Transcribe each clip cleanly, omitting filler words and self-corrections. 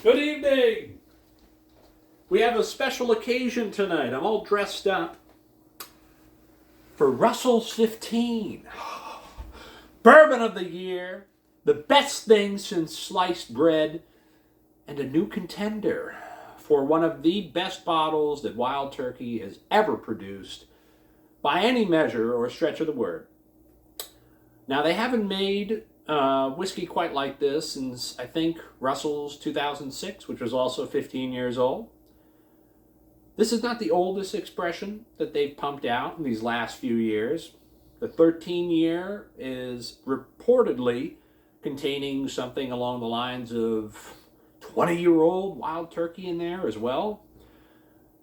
Good evening. We have a special occasion tonight. I'm all dressed up for Russell's 15. Bourbon of the year, the best thing since sliced bread, and a new contender for one of the best bottles that Wild Turkey has ever produced by any measure or stretch of the word. Now, they haven't made whiskey quite like this since, I think, Russell's 2006, which was also 15 years old. This is not the oldest expression that they've pumped out in these last few years. The 13-year is reportedly containing something along the lines of 20-year-old Wild Turkey in there as well.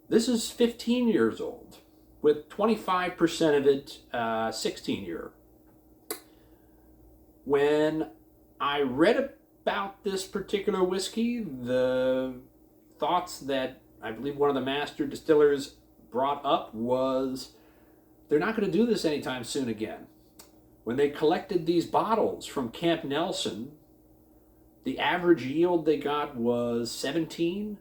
This is 15 years old, with 25% of it 16-year. When I read about this particular whiskey, the thoughts that I believe one of the master distillers brought up was they're not going to do this anytime soon again. When they collected these bottles from Camp Nelson, the average yield they got was 17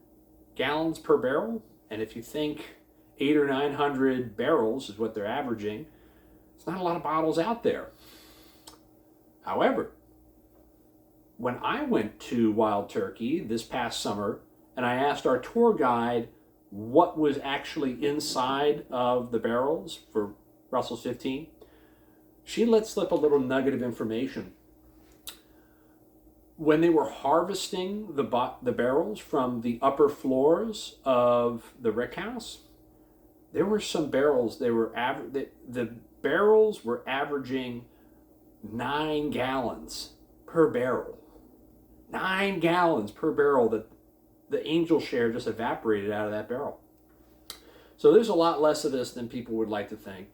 gallons per barrel. And if you think 800 or 900 barrels is what they're averaging, it's not a lot of bottles out there. However, when I went to Wild Turkey this past summer and I asked our tour guide what was actually inside of the barrels for Russell's 15, she let slip a little nugget of information. When they were harvesting the barrels from the upper floors of the rick house, there were some barrels, the barrels were averaging 9 gallons per barrel. 9 gallons per barrel that the angel share just evaporated out of that barrel. So there's a lot less of this than people would like to think.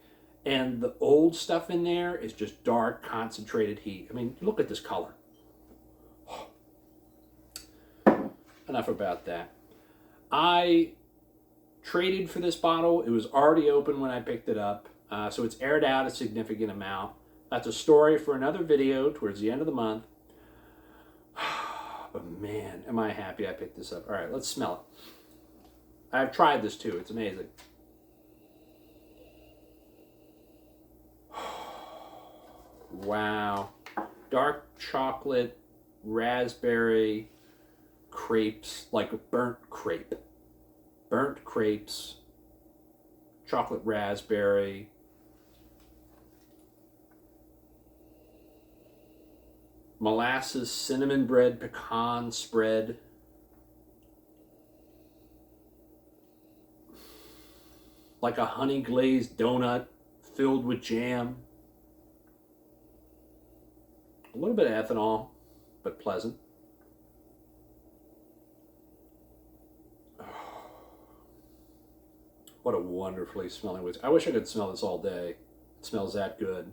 And the old stuff in there is just dark, concentrated heat. I mean, look at this color. Enough about that. I traded for this bottle. It was already open when I picked it up. So it's aired out a significant amount. That's a story for another video towards the end of the month. But man, am I happy I picked this up. All right, let's smell it. I've tried this too. It's amazing. Wow. Dark chocolate, raspberry, crepes, like burnt crepe. Burnt crepes, chocolate raspberry, molasses, cinnamon bread, pecan spread. Like a honey glazed donut filled with jam. A little bit of ethanol, but pleasant. What a wonderfully smelling whiskey. I wish I could smell this all day. It smells that good.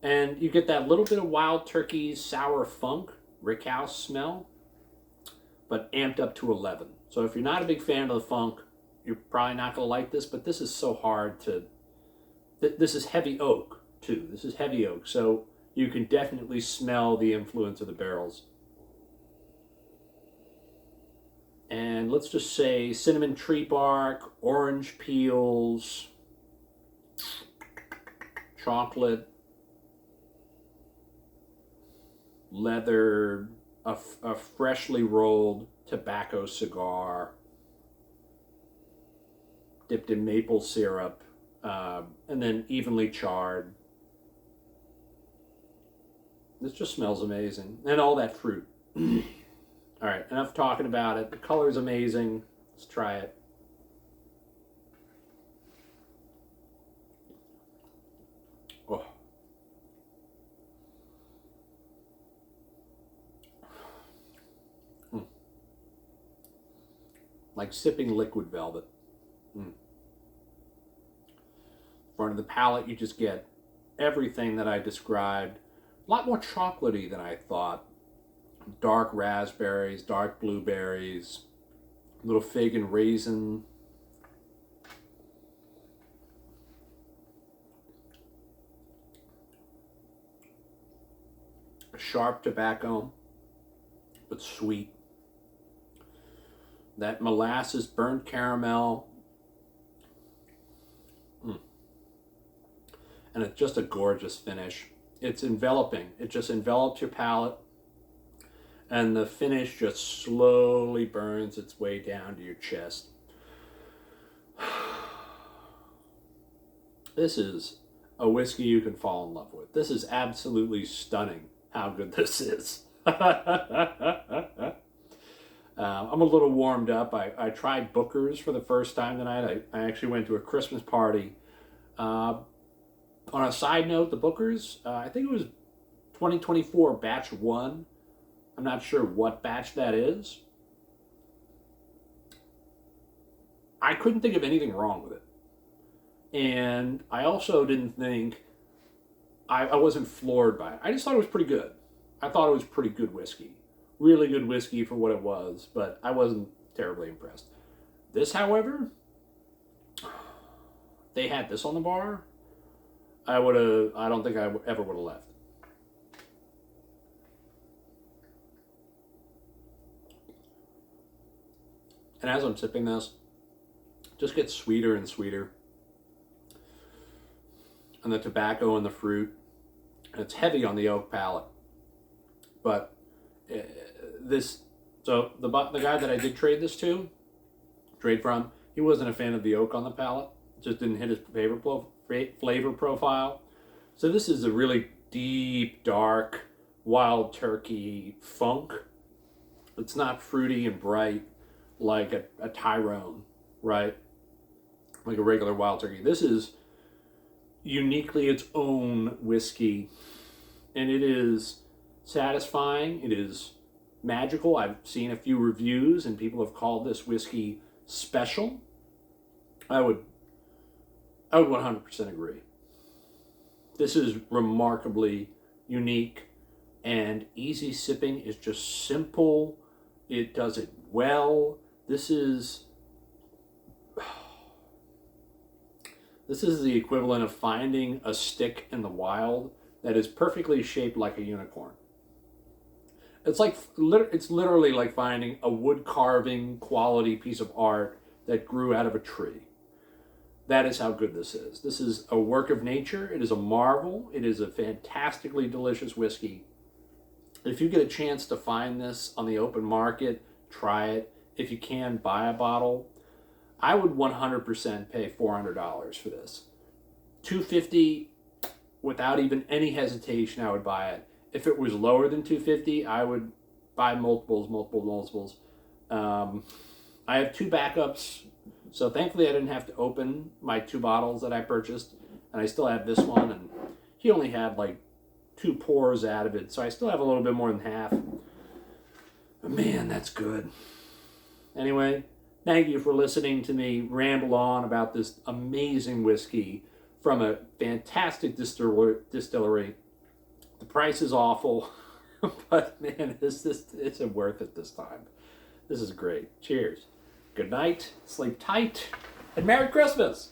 And you get that little bit of Wild Turkey's sour funk, rickhouse smell, but amped up to 11. So if you're not a big fan of the funk, you're probably not going to like this, but this is so hard to... This is heavy oak, too. This is heavy oak, so you can definitely smell the influence of the barrels. And let's just say cinnamon tree bark, orange peels, chocolate, leather, a freshly rolled tobacco cigar, dipped in maple syrup, and then evenly charred. This just smells amazing. And all that fruit. All right, enough talking about it. The color's amazing. Let's try it. Oh. Like sipping liquid velvet. Front of the palate, you just get everything that I described. A lot more chocolatey than I thought. Dark raspberries, dark blueberries, little fig and raisin. Sharp tobacco, but sweet. That molasses, burnt caramel. And it's just a gorgeous finish. It's enveloping. It just envelops your palate. And the finish just slowly burns its way down to your chest. This is a whiskey you can fall in love with. This is absolutely stunning how good this is. I'm a little warmed up. I tried Booker's for the first time tonight. I actually went to a Christmas party. On a side note, the Booker's, I think it was 2024 batch 1. I'm not sure what batch that is. I couldn't think of anything wrong with it. And I also didn't think, I wasn't floored by it. I just thought it was pretty good. I thought it was pretty good whiskey. Really good whiskey for what it was, but I wasn't terribly impressed. This, however, they had this on the bar, I don't think I ever would have left. And as I'm sipping this, it just gets sweeter and sweeter. And the tobacco and the fruit. And it's heavy on the oak palate. But so the guy that I did trade from, he wasn't a fan of the oak on the palate. Just didn't hit his flavor profile. So this is a really deep, dark, wild turkey funk. It's not fruity and bright like a Tyrone, right? Like a regular wild turkey. This is uniquely its own whiskey, and it is satisfying. It is magical. I've seen a few reviews, and people have called this whiskey special. I would 100% agree. This is remarkably unique and easy sipping. It's just simple. It does it well. This is the equivalent of finding a stick in the wild that is perfectly shaped like a unicorn. It's literally like finding a wood carving quality piece of art that grew out of a tree. That is how good this is. This is a work of nature. It is a marvel. It is a fantastically delicious whiskey. If you get a chance to find this on the open market, try it. If you can, buy a bottle. I would 100% pay $400 for this. $250, without even any hesitation, I would buy it. If it was lower than $250, I would buy multiples. I have 2 backups, so thankfully I didn't have to open my 2 bottles that I purchased, and I still have this one, and he only had like 2 pours out of it, so I still have a little bit more than half. But man, that's good. Anyway, thank you for listening to me ramble on about this amazing whiskey from a fantastic distillery. The price is awful, but man, it's worth it this time. This is great. Cheers. Good night, sleep tight, and Merry Christmas!